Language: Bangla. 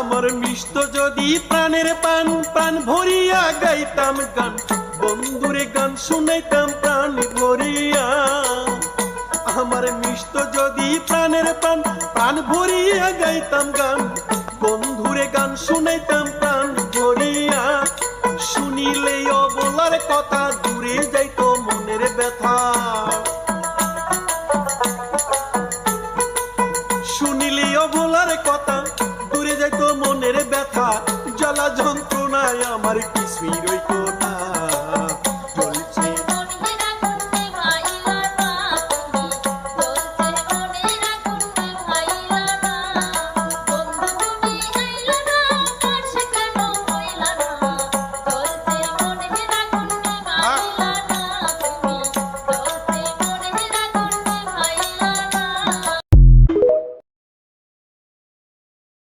আমার মিষ্ট যদি প্রাণের পান প্রাণ ভরিয়া গাইতাম গান বন্ধুরে গান শুনাইতাম প্রাণ ভরিয়া আমার মিষ্ট যদি প্রাণের পান প্রাণ ভরিয়া গাইতাম গান বন্ধুরে গান শুনাইতাম প্রাণ ভরিয়া শুনিলে অবলার কথা দূরে যাইতো মনের ব্যথা শুনিলে অবলার কথা দূরে যাইতো মনের ব্যথা জ্বালা যন্ত্রণায় আমার কিছুই রইতো